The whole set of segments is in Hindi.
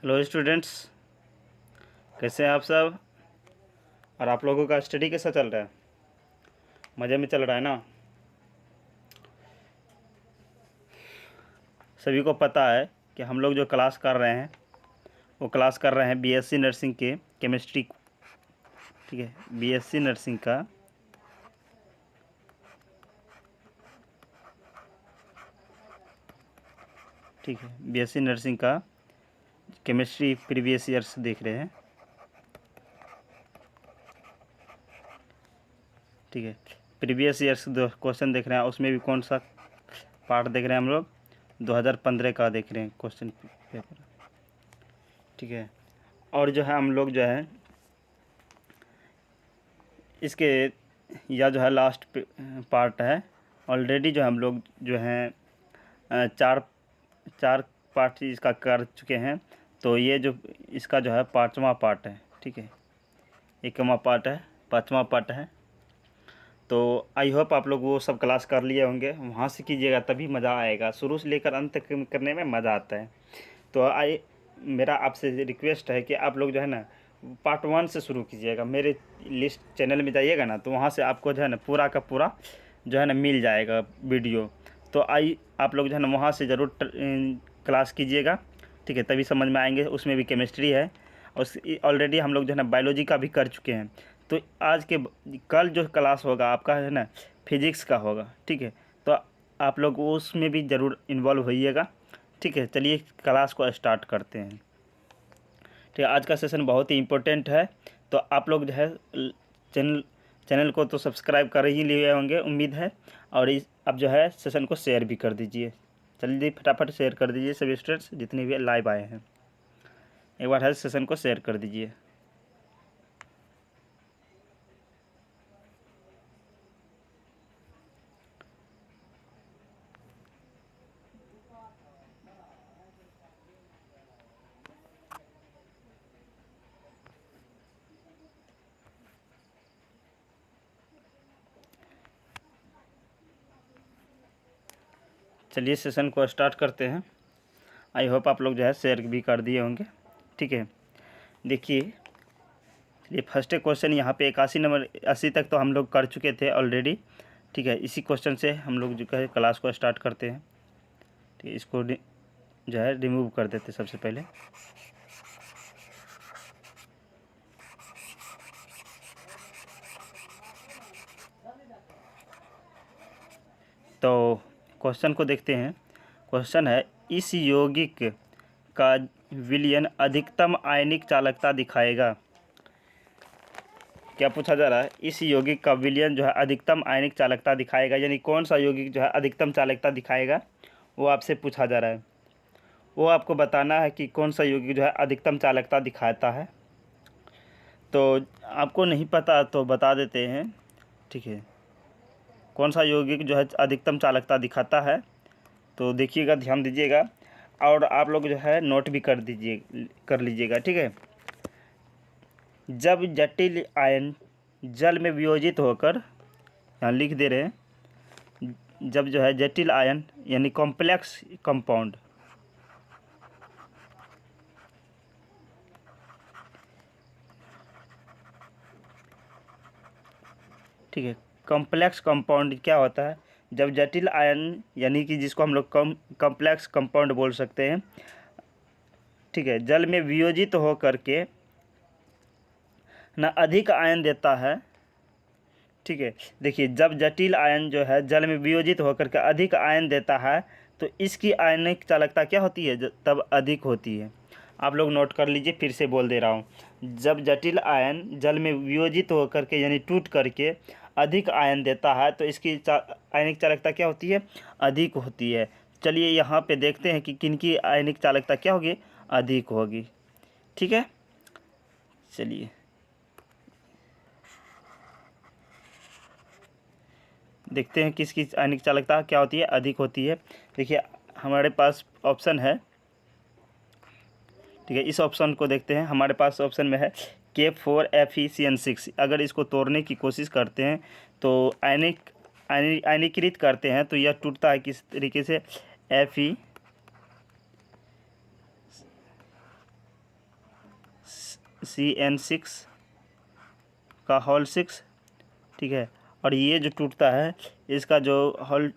हेलो स्टूडेंट्स, कैसे हैं आप सब। और आप लोगों का स्टडी कैसा चल रहा है? मज़े में चल रहा है ना? सभी को पता है कि हम लोग जो क्लास कर रहे हैं वो क्लास कर रहे हैं बीएससी नर्सिंग के केमिस्ट्री। ठीक है, बीएससी नर्सिंग का ठीक है, बीएससी नर्सिंग का केमिस्ट्री प्रीवियस ईयर्स देख रहे हैं। ठीक है, प्रीवियस ईयर्स दो क्वेश्चन देख रहे हैं। उसमें भी कौन सा पार्ट देख रहे हैं हम लोग? 2015 का देख रहे हैं क्वेश्चन पेपर। ठीक है, और जो है हम लोग जो है इसके या जो है लास्ट पार्ट है। ऑलरेडी जो हम लोग जो हैं चार चार पार्ट इसका कर चुके हैं। तो ये जो इसका जो है पाँचवा पार्ट है। ठीक है, एकवा पार्ट है, पाँचवा पार्ट है। तो आई होप आप लोग वो सब क्लास कर लिए होंगे। वहाँ से कीजिएगा तभी मज़ा आएगा। शुरू से लेकर अंत तक करने में मज़ा आता है। तो मेरा आपसे रिक्वेस्ट है कि आप लोग जो है ना पार्ट 1 से शुरू कीजिएगा। मेरे लिस्ट चैनल में जाइएगा ना, तो वहाँ से आपको जो है ना पूरा का पूरा जो है ना मिल जाएगा वीडियो। तो आप लोग जो है ना वहाँ से ज़रूर क्लास कीजिएगा। ठीक है, तभी समझ में आएंगे। उसमें भी केमिस्ट्री है और ऑलरेडी हम लोग जो है ना बायोलॉजी का भी कर चुके हैं। तो कल जो क्लास होगा आपका है ना फिजिक्स का होगा। ठीक है, तो आप लोग उसमें भी ज़रूर इन्वॉल्व होइएगा। ठीक है, चलिए क्लास को स्टार्ट करते हैं। ठीक है, आज का सेशन बहुत ही इम्पोर्टेंट है। तो आप लोग जो है चैनल चैनल को तो सब्सक्राइब कर ही लिए होंगे, उम्मीद है। और अब जो है सेशन को शेयर भी कर दीजिए। जल्दी फटाफट शेयर कर दीजिए सभी स्टूडेंट्स जितने भी लाइव आए हैं। एक बार है सेशन को शेयर कर दीजिए। चलिए सेशन को स्टार्ट करते हैं। आई होप आप लोग जो है शेयर भी कर दिए होंगे। ठीक है, देखिए ये फर्स्ट क्वेश्चन यहाँ पे 81 नंबर 80 तक तो हम लोग कर चुके थे ऑलरेडी। ठीक है, इसी क्वेश्चन से हम लोग जो है क्लास को स्टार्ट करते हैं। ठीक है, इसको जो है रिमूव कर देते सबसे पहले। तो क्वेश्चन को देखते हैं। क्वेश्चन है, इस यौगिक का विलयन अधिकतम आयनिक चालकता दिखाएगा। क्या पूछा जा रहा है? इस यौगिक का विलयन जो है अधिकतम आयनिक चालकता दिखाएगा, यानी कौन सा यौगिक जो है अधिकतम चालकता दिखाएगा वो आपसे पूछा जा रहा है। वो आपको बताना है कि कौन सा यौगिक जो है अधिकतम चालकता दिखाता है। तो आपको नहीं पता तो बता देते हैं। ठीक है, कौन सा यौगिक जो है अधिकतम चालकता दिखाता है, तो देखिएगा, ध्यान दीजिएगा। और आप लोग जो है नोट भी कर लीजिएगा। ठीक है, जब जटिल आयन जल में वियोजित होकर, यहाँ लिख दे रहे हैं, जब जो है जटिल आयन यानी कॉम्प्लेक्स कंपाउंड, ठीक है, कॉम्प्लेक्स कंपाउंड क्या होता है? जब जटिल आयन यानी कि जिसको हम लोग कॉम्प्लेक्स कंपाउंड बोल सकते हैं, ठीक है, जल में वियोजित हो करके ना अधिक आयन देता है। ठीक है, देखिए, जब जटिल आयन जो है जल में वियोजित होकर के अधिक आयन देता है तो इसकी आयनिक चालकता क्या होती है? तब अधिक होती है। आप लोग नोट कर लीजिए, फिर से बोल दे रहा हूँ। जब जटिल आयन जल में वियोजित होकर के यानी टूट करके अधिक आयन देता है तो इसकी आयनिक चालकता क्या होती है? अधिक होती है। चलिए यहाँ पे देखते हैं कि किनकी आयनिक चालकता क्या होगी? अधिक होगी। ठीक है, चलिए देखते हैं किसकी आयनिक चालकता क्या होती है? अधिक होती है। देखिए हमारे पास ऑप्शन है। ठीक है, इस ऑप्शन को देखते हैं। हमारे पास ऑप्शन में है K4FeCN6। अगर इसको तोड़ने की कोशिश करते हैं तो आयनीकृत करते हैं तो यह टूटता है किस तरीके से? Fe CN6 का होल 6, ठीक है। और ये जो टूटता है इसका जो होल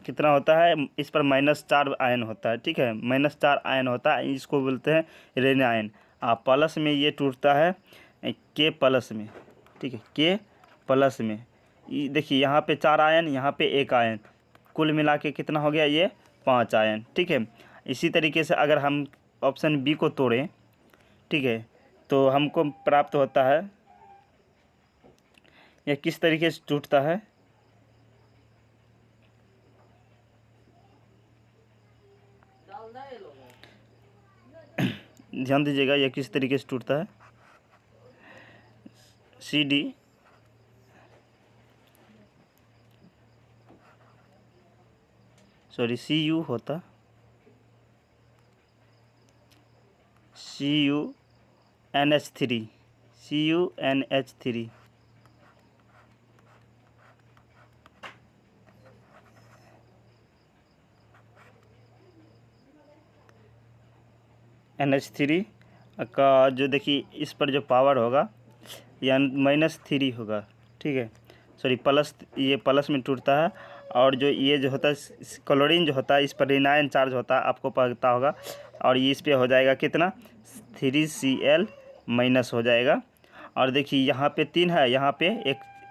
कितना होता है, इस पर -4 आयन होता है, ठीक है, -4 आयन होता है, इसको बोलते हैं ऋण आयन। प्लस में ये टूटता है K प्लस में, ठीक है, K प्लस में। देखिए यहाँ पे 4 आयन, यहाँ पे 1 आयन, कुल मिला के कितना हो गया, ये 5 आयन, ठीक है। इसी तरीके से अगर हम ऑप्शन बी को तोड़ें, ठीक है, तो हमको प्राप्त होता है, यह किस तरीके से टूटता है, ध्यान दीजिएगा, यह किस तरीके से टूटता है। Cu होता, CuNH3, CuNH3, NH3 का जो देखिए इस पर जो पावर होगा या -3 होगा, ठीक है, सॉरी प्लस, ये प्लस में टूटता है। और जो ये जो होता है क्लोरीन जो होता है, इस पर ऋणायन चार्ज होता है, आपको पता होगा। और ये इस पे हो जाएगा कितना, 3Cl- हो जाएगा। और देखिए यहाँ पे 3 है, यहाँ पे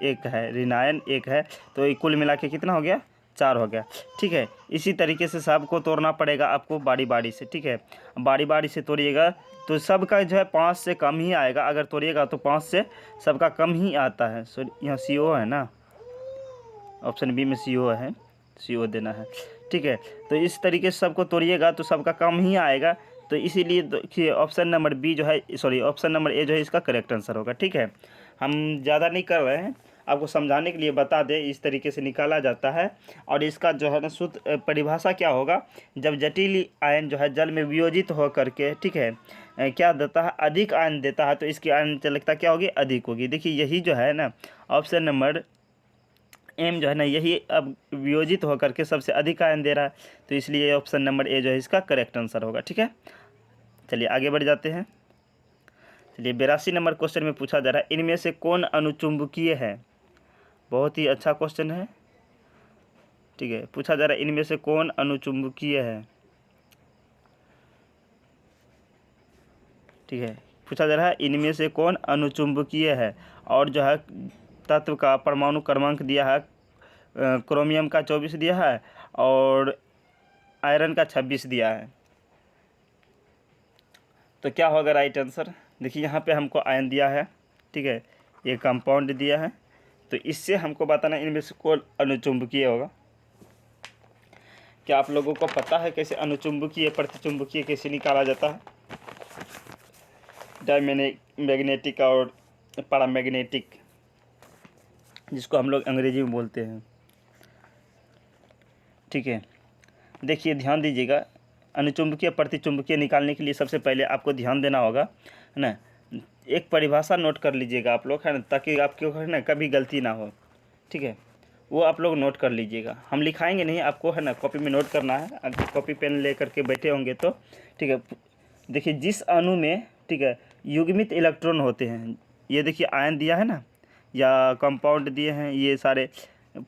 एक है, ऋणायन 1 है, तो ये कुल मिला के कितना हो गया, 4 हो गया, ठीक है। इसी तरीके से सबको तोड़ना पड़ेगा आपको बारी बारी से, ठीक है। बारी बारी से तोड़िएगा तो सबका जो है 5 से कम ही आएगा, अगर तोड़िएगा तो 5 से सबका कम ही आता है। सॉरी यहाँ CO है ना, ऑप्शन बी में CO है, CO देना है, ठीक है। तो इस तरीके से सबको तोड़िएगा तो सबका कम ही आएगा, तो इसीलिए देखिए ऑप्शन नंबर बी जो है, सॉरी ऑप्शन नंबर ए जो है इसका करेक्ट आंसर होगा, ठीक है। हम ज़्यादा नहीं कर रहे हैं, आपको समझाने के लिए बता दें, इस तरीके से निकाला जाता है। और इसका जो है ना शुद्ध परिभाषा क्या होगा, जब जटिल आयन जो है जल में वियोजित हो करके, ठीक है, क्या देता है, अधिक आयन देता है, तो इसकी आयन चालकता क्या होगी, अधिक होगी। देखिए यही जो है ना ऑप्शन नंबर एम जो है ना, यही अब वियोजित होकर के सबसे अधिक आयन दे रहा है, तो इसलिए ऑप्शन नंबर ए जो है इसका करेक्ट आंसर होगा, ठीक है। चलिए आगे बढ़ जाते हैं। चलिए 82 नंबर क्वेश्चन में पूछा जा रहा है, इनमें से कौन अनुचुंबकीय है। बहुत ही अच्छा क्वेश्चन है, ठीक है। पूछा जा रहा है इनमें से कौन अनुचुंबकीय है, ठीक है। पूछा जा रहा है इनमें से कौन अनुचुंबकीय है, और जो है तत्व का परमाणु क्रमांक दिया है, क्रोमियम का 24 दिया है और आयरन का 26 दिया है। तो क्या होगा राइट आंसर, देखिए यहाँ पे हमको आयन दिया है, ठीक है, ये कंपाउंड दिया है, तो इससे हमको बताना इनमें से कौन अनुचुंबकीय होगा। क्या आप लोगों को पता है कैसे अनुचुंबकीय प्रतिचुंबकीय कैसे निकाला जाता है, मैग्नेटिक और पैरामैग्नेटिक, जिसको हम लोग अंग्रेजी में बोलते हैं, ठीक है। देखिए ध्यान दीजिएगा, अनुचुंबकीय प्रतिचुंबकीय निकालने के लिए सबसे पहले आपको ध्यान देना होगा, है ना, एक परिभाषा नोट कर लीजिएगा आप लोग, है ना, ताकि आपके है ना कभी गलती ना हो, ठीक है, वो आप लोग नोट कर लीजिएगा। हम लिखाएंगे नहीं, आपको है ना कॉपी में नोट करना है, अगर कॉपी पेन ले करके बैठे होंगे तो, ठीक है। देखिए जिस अणु में, ठीक है, युग्मित इलेक्ट्रॉन होते हैं, ये देखिए आयन दिया है ना, या कंपाउंड दिए हैं, ये सारे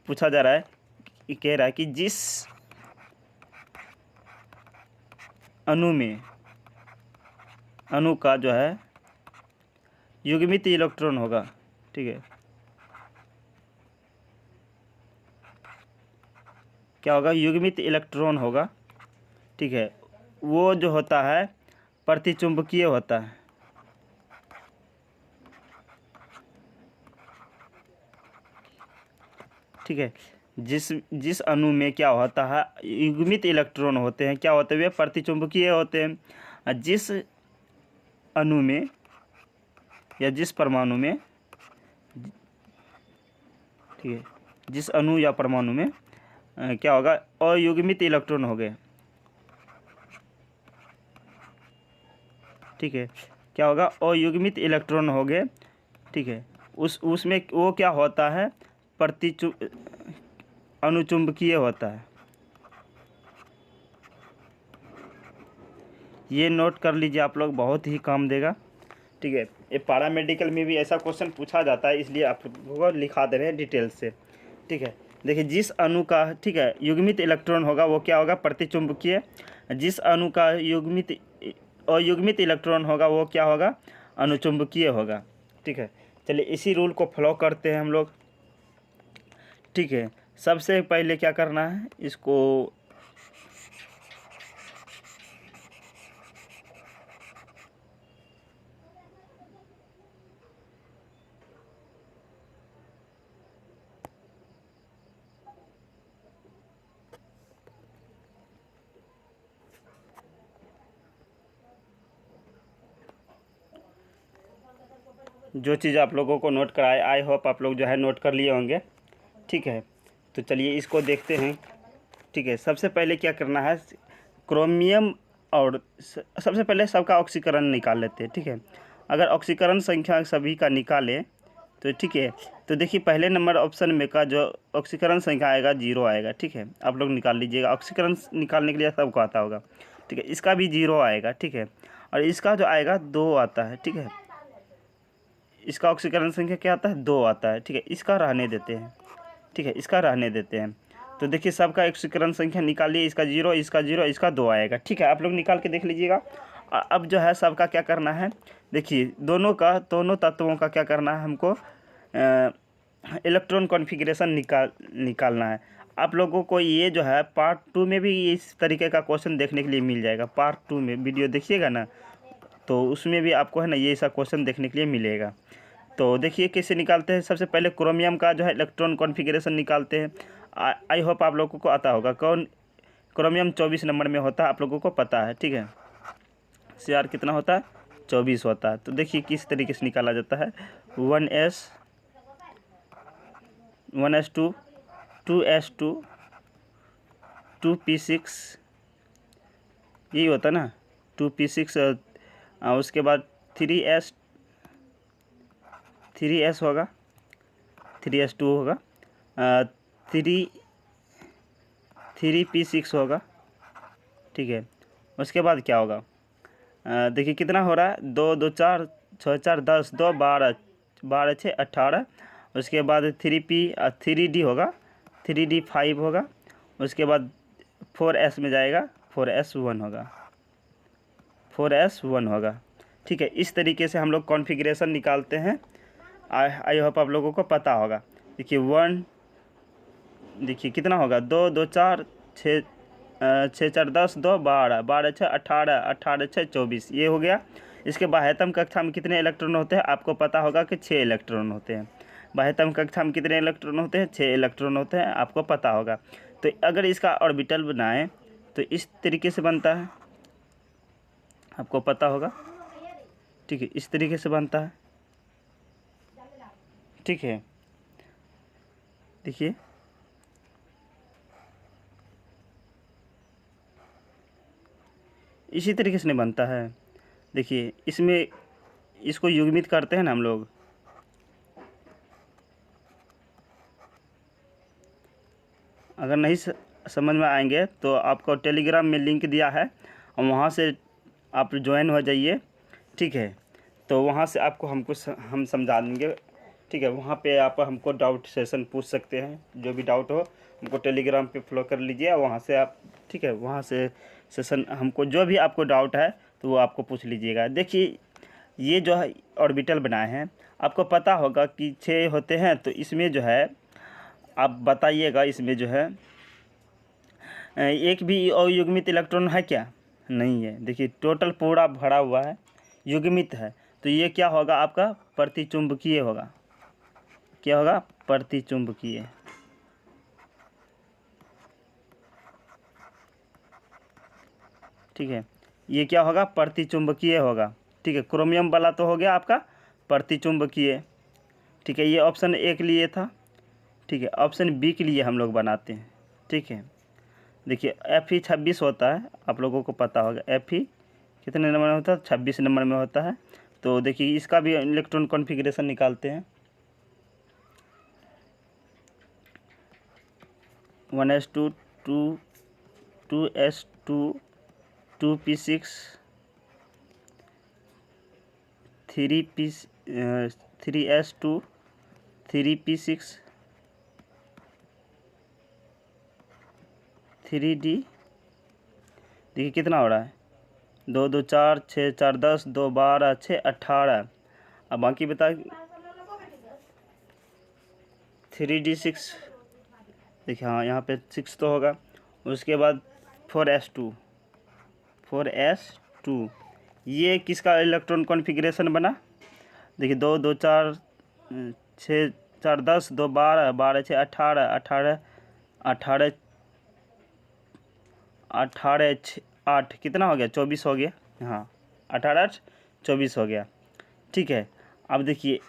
पूछा जा रहा है, कह रहा है कि जिस अणु में, अणु का जो है युग्मित इलेक्ट्रॉन होगा, ठीक है, क्या होगा, युग्मित इलेक्ट्रॉन होगा, ठीक है, वो जो होता है प्रतिचुंबकीय होता है, ठीक है। जिस अणु में क्या होता है युग्मित इलेक्ट्रॉन होते हैं, क्या होते हैं, वे प्रतिचुंबकीय होते हैं। जिस अणु में या जिस परमाणु में, ठीक है, जिस अणु या परमाणु में क्या होगा, अयुग्मित इलेक्ट्रॉन हो गए, ठीक है, क्या होगा, अयुग्मित इलेक्ट्रॉन हो गए, ठीक है, उसमें वो क्या होता है, अनुचुंबकीय होता है। ये नोट कर लीजिए आप लोग, बहुत ही काम देगा, ठीक है। ये पारा मेडिकल में भी ऐसा क्वेश्चन पूछा जाता है, इसलिए आप लोगों को लिखा दे रहे हैं डिटेल से। ठीक है, देखिए जिस अणु का, ठीक है, युग्मित इलेक्ट्रॉन होगा वो क्या होगा, प्रतिचुंबकीय। जिस अणु का युग्मित अयुग्मित इलेक्ट्रॉन होगा वो क्या होगा, अनुचुंबकीय होगा। ठीक है, चलिए इसी रूल को फॉलो करते हैं हम लोग। ठीक है, सबसे पहले क्या करना है, इसको जो चीज़ आप लोगों को नोट कराए, आई होप आप लोग जो है नोट कर लिए होंगे। ठीक है, तो चलिए इसको देखते हैं। ठीक है, सबसे पहले क्या करना है, क्रोमियम और सबसे पहले सबका ऑक्सीकरण निकाल लेते हैं। ठीक है, अगर ऑक्सीकरण संख्या सभी का निकालें तो ठीक है, तो देखिए पहले नंबर ऑप्शन में का जो ऑक्सीकरण संख्या आएगा 0 आएगा। ठीक है, आप लोग निकाल लीजिएगा, ऑक्सीकरण निकालने के लिए सबको आता होगा। ठीक है, इसका भी 0 आएगा। ठीक है, और इसका जो आएगा 2 आता है। ठीक है, इसका ऑक्सीकरण संख्या क्या आता है, 2 आता है। ठीक है, इसका रहने देते हैं। ठीक है, इसका रहने देते हैं। तो देखिए सबका ऑक्सीकरण संख्या निकालिए, इसका 0, इसका 0, इसका 2 आएगा। ठीक है, आप लोग निकाल के देख लीजिएगा। अब जो है सबका क्या करना है, देखिए दोनों तत्वों का क्या करना है हमको, इलेक्ट्रॉन कॉन्फ़िगरेशन निकालना है। आप लोगों को ये जो है पार्ट 2 में भी इस तरीके का क्वेश्चन देखने के लिए मिल जाएगा। पार्ट 2 में वीडियो देखिएगा ना, तो उसमें भी आपको है ना ये ऐसा क्वेश्चन देखने के लिए मिलेगा। तो देखिए कैसे निकालते हैं। सबसे पहले क्रोमियम का जो है इलेक्ट्रॉन कॉन्फ़िगरेशन निकालते हैं। आई होप आप लोगों को आता होगा। क्रोमियम 24 नंबर में होता है, आप लोगों को पता है। ठीक है, CR कितना होता है, 24 होता है। तो देखिए किस तरीके से निकाला जाता है, 1s2 2s2 2p6, यही होता है ना, 2p6। उसके बाद 3s होगा, 3s2 होगा, 3p6 होगा। ठीक है, उसके बाद क्या होगा, देखिए कितना हो रहा है, 2 2 4 6 4 10 2 12 12 6 18। उसके बाद 3d होगा, 3d5 होगा। उसके बाद 4s में जाएगा, 4s1 होगा, 4s1 होगा। ठीक है, इस तरीके से हम लोग कॉन्फ़िगरेशन निकालते हैं। आई होप आप लोगों को पता होगा। देखिए 1, देखिए कितना होगा, 2 2 4 6 6 4 10 2 12 12 6 18 18 6 24, ये हो गया। इसके बाह्यतम कक्षा में कितने इलेक्ट्रॉन होते हैं, आपको पता होगा कि 6 इलेक्ट्रॉन होते हैं। बाह्यतम कक्षा में कितने इलेक्ट्रॉन होते हैं, 6 इलेक्ट्रॉन होते हैं, आपको पता होगा। तो अगर इसका ऑर्बिटल बनाएं तो इस तरीके से बनता है, आपको पता होगा। ठीक है, इस तरीके से बनता है। ठीक है, देखिए इसी तरीके से नहीं बनता है। देखिए इसमें इसको युग्मित करते हैं ना हम लोग, अगर नहीं समझ में आएंगे तो आपको टेलीग्राम में लिंक दिया है, और वहाँ से आप ज्वाइन हो जाइए। ठीक है, तो वहाँ से आपको हम समझा देंगे। ठीक है, वहाँ पे आप हमको डाउट सेशन पूछ सकते हैं, जो भी डाउट हो हमको टेलीग्राम पे फॉलो कर लीजिए, वहाँ से आप, ठीक है, वहाँ से सेशन हमको जो भी आपको डाउट है तो वो आपको पूछ लीजिएगा। देखिए ये जो है ऑर्बिटल बनाए हैं, आपको पता होगा कि 6 होते हैं, तो इसमें जो है आप बताइएगा, इसमें जो है एक भी अयुग्मित इलेक्ट्रॉन है क्या, नहीं है। देखिए टोटल पूरा भरा हुआ है, युग्मित है। तो ये क्या होगा, आपका प्रतिचुंबकीय होगा। क्या होगा, प्रतिचुंबकीय। ठीक है, ये क्या होगा, प्रतिचुंबकीय होगा। ठीक है, क्रोमियम वाला तो हो गया आपका प्रतिचुंबकीय। ठीक है, ये ऑप्शन ए के लिए था। ठीक है, ऑप्शन बी के लिए हम लोग बनाते हैं। ठीक है, देखिए Fe26 होता है, आप लोगों को पता होगा। Fe कितने नंबर में होता है, 26 नंबर में होता है। तो देखिए इसका भी इलेक्ट्रॉन कॉन्फ़िगरेशन निकालते हैं। 1s2 2s2 2p6 3s2 3p6 3d, देखिए कितना हो रहा है, 2 2 4 6 4 10, 2 12 6 18। अब बाकी बता 3d6, देखिए हाँ यहाँ पे 6 तो होगा। उसके बाद 4s2 ये किसका इलेक्ट्रॉन कॉन्फ़िगरेशन बना, देखिए 2 2 4 6 4 10, 2 12 12 6 18 18 18 18 8 कितना हो गया, 24 हो गया। हाँ 18 8 24 हो गया। ठीक है, अब देखिए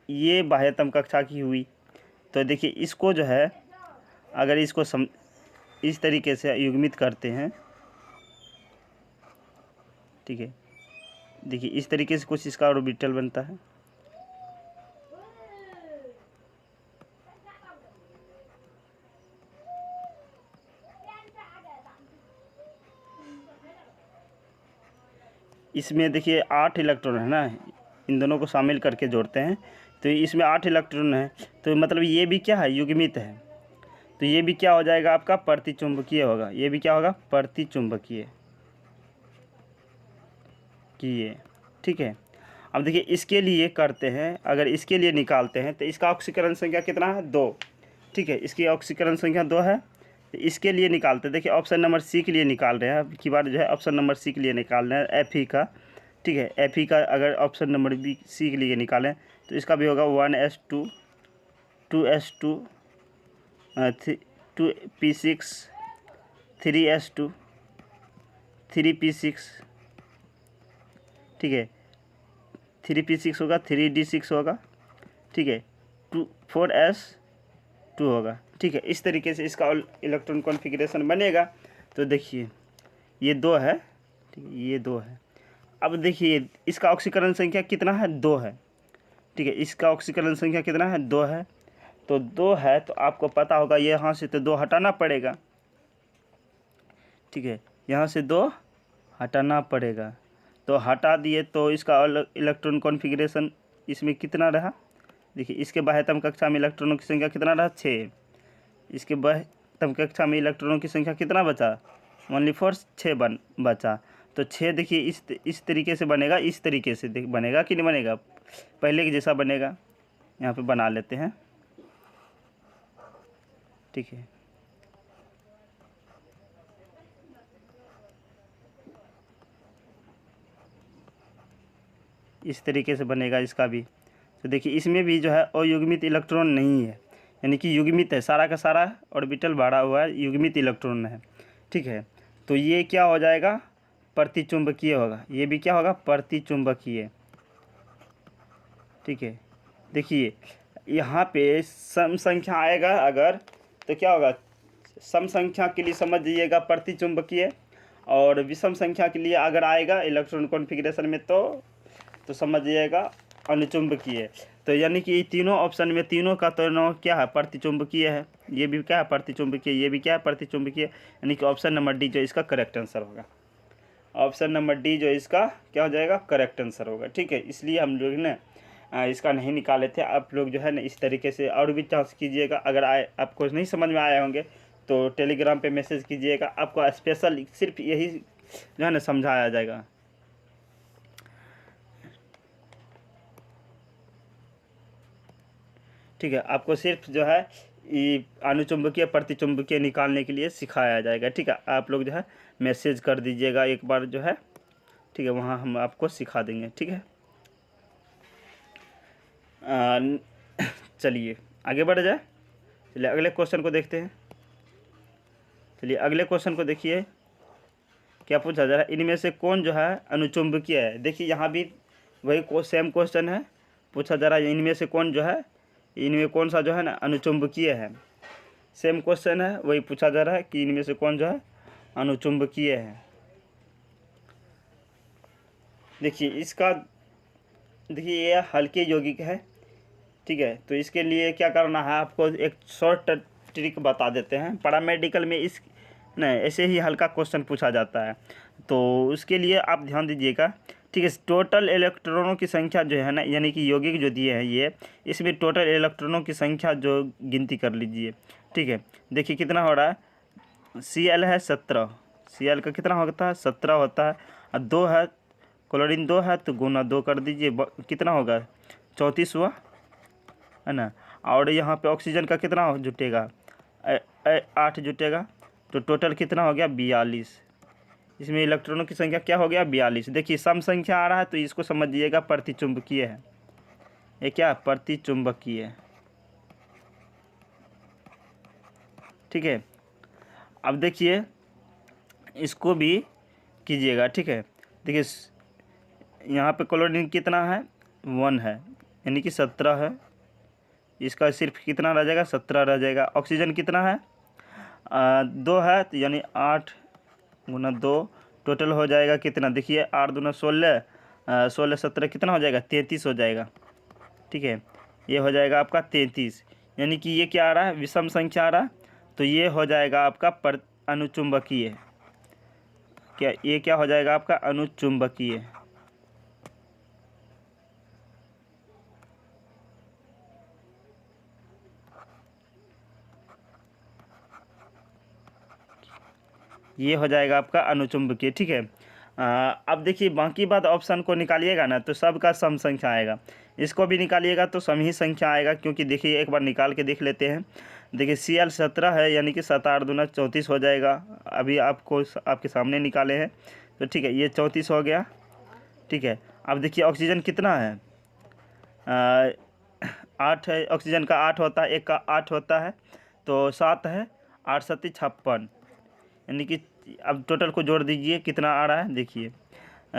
ये बाह्यतम कक्षा की हुई। तो देखिए इसको जो है अगर इसको इस तरीके से युग्मित करते हैं, ठीक है, देखिए इस तरीके से कुछ इसका ऑर्बिटल बनता है। इसमें देखिए 8 इलेक्ट्रॉन है ना, इन दोनों को शामिल करके जोड़ते हैं तो इसमें 8 इलेक्ट्रॉन है। तो मतलब ये भी क्या है, युग्मित है। तो ये भी क्या हो जाएगा आपका, प्रतिचुंबकीय होगा। ये भी क्या होगा, प्रतिचुंबकीय किए। ठीक है, अब देखिए इसके लिए करते हैं, अगर इसके लिए निकालते हैं तो इसका ऑक्सीकरण संख्या कितना है, 2। ठीक है, इसकी ऑक्सीकरण संख्या 2 है। तो इसके लिए निकालते हैं, देखिए ऑप्शन नंबर सी के लिए निकाल रहे हैं। अब की बार जो है ऑप्शन नंबर सी के लिए निकाल रहे हैं, Fe का। ठीक है, Fe का अगर ऑप्शन नंबर बी सी के लिए निकालें तो इसका भी होगा 1s2 2s2 2p6 3s2 3p6। ठीक है, 3p6 होगा, 3d6 होगा। ठीक है, 4s2 होगा। ठीक है, इस तरीके से इसका इलेक्ट्रॉन कॉन्फ़िगरेशन बनेगा। तो देखिए ये 2 है, ठीक है, ये 2 है। अब देखिए इसका ऑक्सीकरण संख्या कितना है, 2 है। ठीक है, इसका ऑक्सीकरण संख्या कितना है, 2 है। तो 2 है तो आपको पता होगा ये यहाँ से तो 2 हटाना पड़ेगा। ठीक है, यहाँ से 2 हटाना पड़ेगा। तो हटा दिए तो इसका इलेक्ट्रॉन कॉन्फ़िगरेशन इसमें कितना रहा, देखिए इसके बाह्यतम कक्षा में इलेक्ट्रॉनों की संख्या कितना रहा, 6। इसके बाह्यतम कक्षा में इलेक्ट्रॉनों की संख्या कितना बचा, ओनली फॉर 6 बचा। तो 6 देखिए इस तरीके से बनेगा, इस तरीके से बनेगा कि नहीं बनेगा, पहले के जैसा बनेगा। यहाँ पे बना लेते हैं। ठीक है, इस तरीके से बनेगा इसका भी। तो देखिए इसमें भी जो है अयुग्मित इलेक्ट्रॉन नहीं है, यानी कि युग्मित है, सारा का सारा ऑर्बिटल भरा हुआ है, युग्मित इलेक्ट्रॉन है। ठीक है, तो ये क्या हो जाएगा, प्रतिचुंबकीय होगा। ये भी क्या होगा, प्रतिचुंबकीय। ठीक है, देखिए यहाँ पे सम संख्या आएगा अगर, तो क्या होगा, सम संख्या के लिए समझ जाइएगा प्रतिचुंबकीय, और विषम संख्या के लिए अगर आएगा इलेक्ट्रॉन कॉन्फ़िगरेशन में तो समझिएगा अनुचुंबकीय। तो यानी कि तीनों ऑप्शन में तीनों का तो क्या है, प्रतिचुंबकीय है। ये भी क्या है, प्रतिचुंबकीय, ये भी क्या है, प्रतिचुंबकीय। यानी कि ऑप्शन नंबर डी जो इसका करेक्ट आंसर होगा। ऑप्शन नंबर डी जो इसका क्या हो जाएगा, करेक्ट आंसर होगा। ठीक है, इसलिए हम लोग ने इसका नहीं निकाले थे। आप लोग जो है ना इस तरीके से और भी चांस कीजिएगा। अगर आपको नहीं समझ में आए होंगे तो टेलीग्राम पे मैसेज कीजिएगा, आपको स्पेशल सिर्फ यही जो है ना समझाया जाएगा। ठीक है, आपको सिर्फ जो है ये अनुचुंबकीय प्रतिचुंबकीय निकालने के लिए सिखाया जाएगा। ठीक है, आप लोग जो है मैसेज कर दीजिएगा एक बार जो है। ठीक है, वहाँ हम आपको सिखा देंगे। ठीक है, चलिए आगे बढ़ जाए। चलिए अगले क्वेश्चन को देखते हैं। चलिए अगले क्वेश्चन को देखिए, क्या पूछा जा रहा है, इनमें से कौन जो है अनुचुंबकीय है। देखिए यहाँ भी वही सेम क्वेश्चन है, पूछा जा रहा है इनमें से कौन जो है, इनमें कौन सा जो है ना अनुचुंबकीय है। सेम क्वेश्चन है, वही पूछा जा रहा है कि इनमें से कौन जो है अनुचुंबकीय है। देखिए इसका, देखिए ये हल्के यौगिक है। ठीक है, तो इसके लिए क्या करना है, आपको एक शॉर्ट ट्रिक बता देते हैं। पैरामेडिकल में इस नहीं ऐसे ही हल्का क्वेश्चन पूछा जाता है, तो उसके लिए आप ध्यान दीजिएगा। ठीक है। टोटल इलेक्ट्रॉनों की संख्या जो है ना, यानी कि यौगिक जो दिए हैं ये, इसमें टोटल इलेक्ट्रॉनों की संख्या जो गिनती कर लीजिए। ठीक है, देखिए कितना हो रहा है। Cl है 17, Cl का कितना होता है 17 होता है, और 2 है क्लोरीन 2 है तो गुना 2 कर दीजिए, कितना होगा 34 हुआ है ना। और यहाँ पे ऑक्सीजन का कितना जुटेगा 8 जुटेगा, तो टोटल कितना हो गया 42। इसमें इलेक्ट्रॉनों की संख्या क्या हो गया 42। देखिए सम संख्या आ रहा है तो इसको समझिएगा प्रतिचुंबकीय है। ये क्या प्रतिचुंबकीय है। ठीक है, अब देखिए इसको भी कीजिएगा। ठीक है, देखिए यहाँ पे क्लोरीन कितना है 1 है, यानी कि 17 है। इसका सिर्फ कितना रह जाएगा 17 रह जाएगा। ऑक्सीजन कितना है 2 है, तो यानी 8 गुना 2 टोटल हो जाएगा कितना, देखिए 8 दूना 16, 16 17 कितना हो जाएगा 33 हो जाएगा। ठीक है, ये हो जाएगा आपका 33, यानी कि ये क्या आ रहा है विषम संख्या आ रहा है, तो ये हो जाएगा आपका अनुचुंबकीय। क्या ये क्या हो जाएगा आपका अनुचुंबकीय। ये हो जाएगा आपका अनुचुंबकीय। ठीक है, अब देखिए बाकी बात ऑप्शन को निकालिएगा ना तो सबका सम संख्या आएगा, इसको भी निकालिएगा तो सम ही संख्या आएगा। क्योंकि देखिए एक बार निकाल के देख लेते हैं। देखिए Cl 17 है, यानी कि 7 8 दूना 34 हो जाएगा। अभी आपको आपके सामने निकाले हैं तो ठीक है, ये 34 हो गया। ठीक है, अब देखिए ऑक्सीजन कितना है 8 है, ऑक्सीजन का 8 होता है, एक का 8 होता है, तो 7 है, 8 7 56, यानी कि अब टोटल को जोड़ दीजिए कितना आ रहा है। देखिए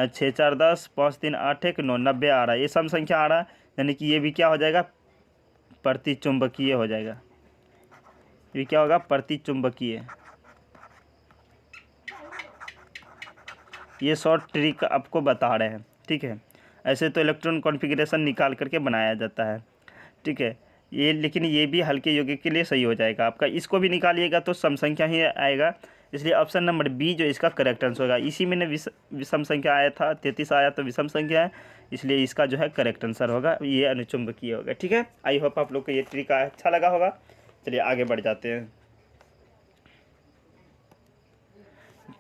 6 4 10, 5 3 8 1 9, 90 आ रहा है। ये सम संख्या आ रहा है, यानी कि ये भी क्या हो जाएगा प्रतिचुंबकीय हो जाएगा। ये क्या होगा प्रतिचुंबकीय। ये शॉर्ट ट्रिक आपको बता रहे हैं। ठीक है, ऐसे तो इलेक्ट्रॉन कॉन्फ़िगरेशन निकाल करके बनाया जाता है। ठीक है, ये लेकिन ये भी हल्के यौगिक के लिए सही हो जाएगा आपका। इसको भी निकालिएगा तो सम संख्या ही आएगा, इसलिए ऑप्शन नंबर बी जो इसका करेक्ट आंसर होगा। इसी में विषम संख्या आया था 33 आया तो विषम संख्या है, इसलिए इसका जो है करेक्ट आंसर होगा ये अनुचुंबकीय होगा। ठीक है, आई होप आप लोग को ये तरीका अच्छा लगा होगा। चलिए आगे बढ़ जाते हैं।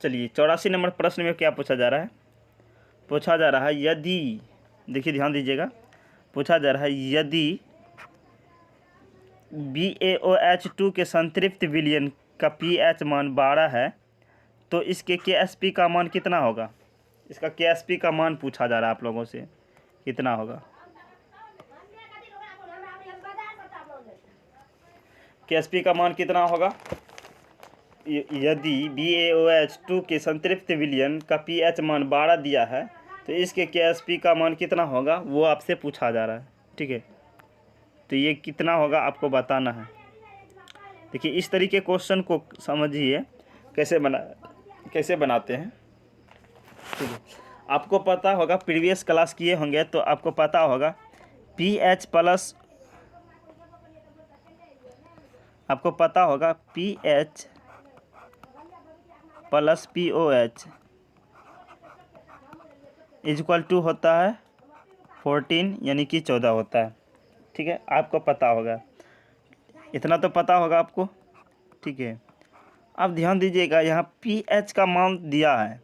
चलिए 84 नंबर प्रश्न में क्या पूछा जा रहा है। पूछा जा रहा है यदि, देखिए ध्यान दीजिएगा, पूछा जा रहा है यदि BaOH2 के संतृप्त विलयन का pH मान 12 है तो इसके Ksp का मान कितना होगा। इसका Ksp का मान पूछा जा रहा है आप लोगों से, कितना होगा। Ksp का मान कितना होगा यदि BaOH2 के संतृप्त विलयन का pH मान 12 दिया है तो इसके Ksp का मान कितना होगा, वो आपसे पूछा जा रहा है। ठीक है, तो ये कितना होगा आपको बताना है। देखिए इस तरीके क्वेश्चन को समझिए कैसे बनाते हैं। ठीक है, आपको पता होगा प्रीवियस क्लास किए होंगे तो आपको पता होगा pH प्लस, आपको पता होगा pH plus POH equal to होता है 14, यानी कि 14 होता है। ठीक है, आपको पता होगा, इतना तो पता होगा आपको। ठीक है, अब ध्यान दीजिएगा यहाँ pH का मान दिया है,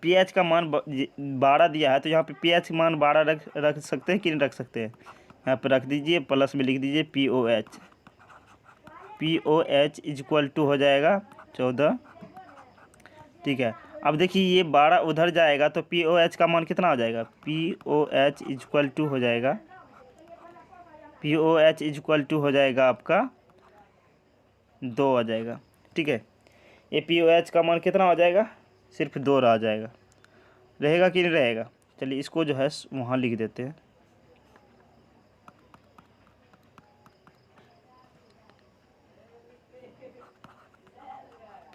pH का मान 12 दिया है, तो यहाँ पे pH मान 12 रख सकते हैं कि नहीं रख सकते हैं। यहाँ पे रख दीजिए, प्लस में लिख दीजिए POH इक्वल टू हो जाएगा 14। ठीक है, अब देखिए ये 12 उधर जाएगा तो POH का मान कितना हो जाएगा, POH इक्वल टू हो जाएगा, POH इक्वल टू हो जाएगा आपका 2 हो जाएगा। ठीक है, ये POH का मान कितना हो जाएगा, सिर्फ 2 रह जाएगा, रहेगा कि नहीं रहेगा। चलिए इसको जो है वहाँ लिख देते हैं।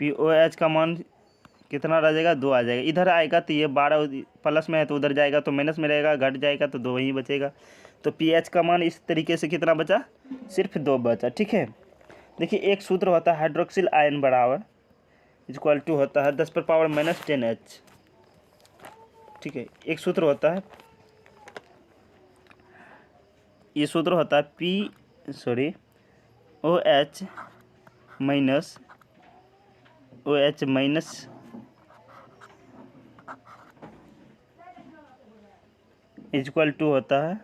POH का मान कितना रह जाएगा 2 आ जाएगा, इधर आएगा तो ये 12 प्लस में है तो उधर जाएगा तो माइनस में रहेगा, घट जाएगा तो 2 वहीं बचेगा। तो pH का मान इस तरीके से कितना बचा, सिर्फ 2 बचा। ठीक है, देखिए एक सूत्र होता है हाइड्रोक्सिल आयन बराबर इक्वल टू होता है 10⁻⁻10H। ठीक है। एक सूत्र होता है, ये सूत्र होता है O H minus equal to होता है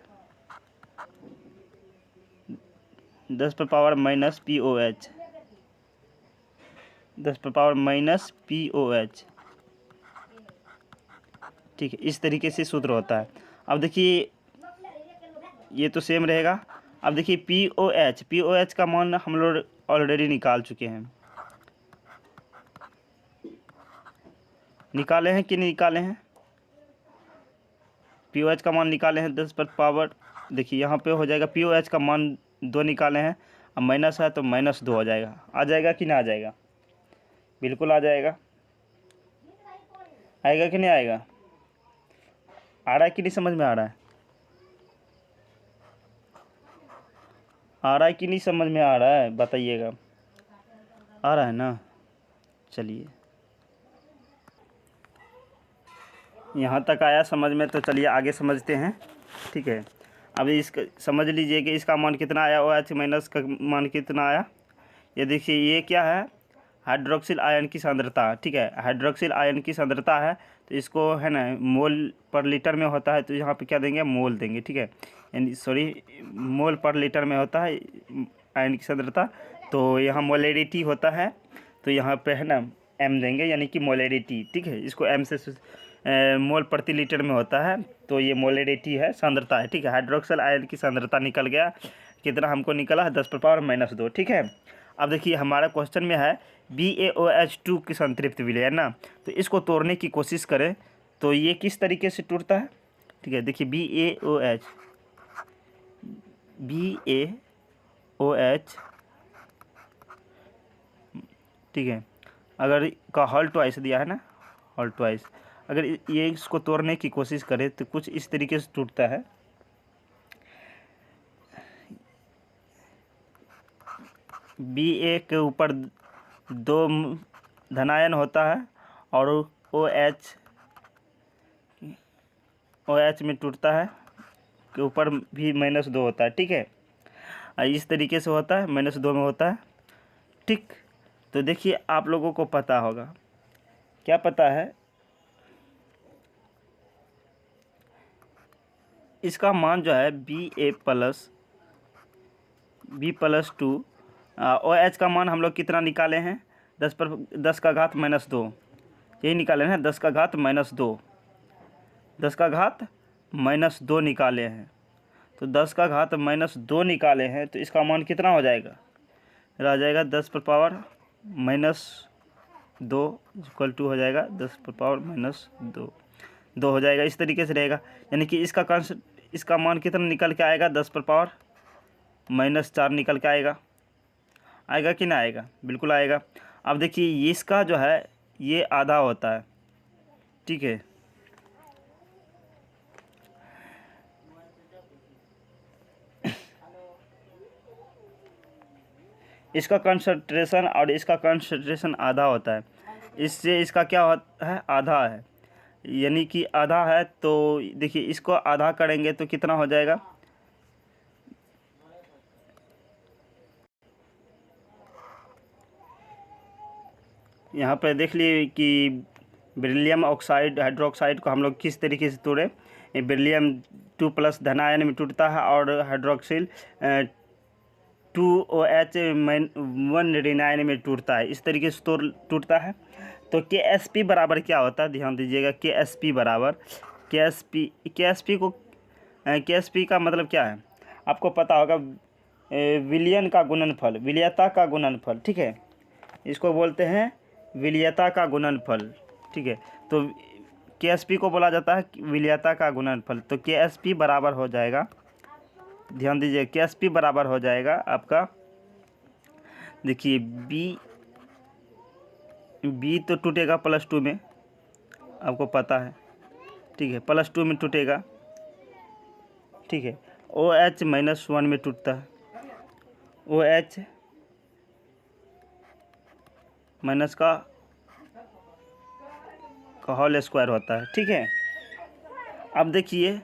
10 पर पावर माइनस POH, 10 पर पावर माइनस POH, ठीक है। इस तरीके से सूत्र होता है। अब देखिए ये तो सेम रहेगा। अब देखिए POH का मान हम लोग ऑलरेडी निकाल चुके हैं, निकाले हैं कि नहीं निकाले हैं? POH का मान निकाले हैं 10 पर पावर, देखिए यहाँ पे हो जाएगा POH का मान 2 निकाले हैं, अब माइनस है तो -2 हो जाएगा। आ जाएगा कि ना आ जाएगा? बिल्कुल आ जाएगा। आएगा कि नहीं आएगा? आ रहा है कि नहीं समझ में आ रहा है? आ रहा है कि नहीं समझ में आ रहा है? बताइएगा। आ रहा है ना? चलिए, यहाँ तक आया समझ में, तो चलिए आगे समझते हैं, ठीक है। अब इसका समझ लीजिए कि इसका मान कितना आया, OH माइनस का मान कितना आया। ये देखिए ये क्या है, हाइड्रोक्सिल आयन की सांद्रता, ठीक है। हाइड्रोक्सिल आयन की सांद्रता है तो इसको है ना मोल पर लीटर में होता है, तो यहाँ पे क्या देंगे, मोल देंगे, ठीक है। यानी मोल पर लीटर में होता है आयन की सांद्रता, तो यहाँ मोलेरिटी होता है, तो यहाँ पे है ना m देंगे, यानी कि मोलेरिटी, ठीक है। इसको m से मोल प्रति लीटर में होता है, तो ये मोलेरिटी है, सांद्रता है, ठीक है। हाइड्रोक्सिल आयन की सांद्रता निकल गया, कितना हमको निकला है, 10 पर पावर -2, ठीक है। अब देखिए हमारा क्वेश्चन में है BaOH2 की संतृप्त विलय है ना, तो इसको तोड़ने की कोशिश करें तो ये किस तरीके से टूटता है, ठीक है। देखिए BaOH ठीक है, अगर का हॉल ट्वाइस दिया है ना, हॉल ट्वाइस, अगर ये इसको तोड़ने की कोशिश करें तो कुछ इस तरीके से टूटता है। Ba के ऊपर 2 धनायन होता है और OH में टूटता है, के ऊपर भी -2 होता है, ठीक है। इस तरीके से होता है, -2 में होता है, ठीक। तो देखिए आप लोगों को पता होगा, क्या पता है, इसका मान जो है B+2, OH का मान हम लोग कितना निकाले हैं, 10 का घात -2, यही निकाले हैं, 10 का घात -2, 10 का घात -2 निकाले हैं। तो 10 का घात -2 निकाले हैं, तो इसका मान कितना हो जाएगा, रह जाएगा 10 पर पावर -2 इक्वल टू हो जाएगा 10 पर पावर -2 हो जाएगा। इस तरीके से रहेगा, यानी कि इसका मान कितना निकल के आएगा, 10 पर पावर -4 निकल के आएगा। आएगा कि ना आएगा? बिल्कुल आएगा। अब देखिए इसका जो है ये आधा होता है, ठीक है। इसका कंसंट्रेशन और इसका कंसंट्रेशन आधा होता है, इससे इसका क्या होता है, आधा है, यानी कि आधा है। तो देखिए इसको आधा करेंगे तो कितना हो जाएगा, यहाँ पे देख लिए कि बेरिलियम ऑक्साइड हाइड्रोक्साइड को हम लोग किस तरीके से तोड़े। बेरिलियम 2+ धनायन में टूटता है और हाइड्रोक्सिल 2OH 1 ऋणायन में टूटता है, इस तरीके से टूटता है। तो KSP बराबर क्या होता है, ध्यान दीजिएगा। KSP बराबर KSP का मतलब क्या है, आपको पता होगा, विलयन का गुणनफल, विलयता का गुणनफल, ठीक है। इसको बोलते हैं विलयता का गुणनफल, ठीक है। तो KSP को बोला जाता है विलयता का गुणनफल। तो KSP बराबर हो जाएगा, ध्यान दीजिए, KSP बराबर हो जाएगा आपका, देखिए B तो टूटेगा +2 में, आपको पता है, ठीक है, +2 में टूटेगा, ठीक है। OH -1 में टूटता है, OH माइनस का होल स्क्वायर होता है, ठीक है। अब देखिए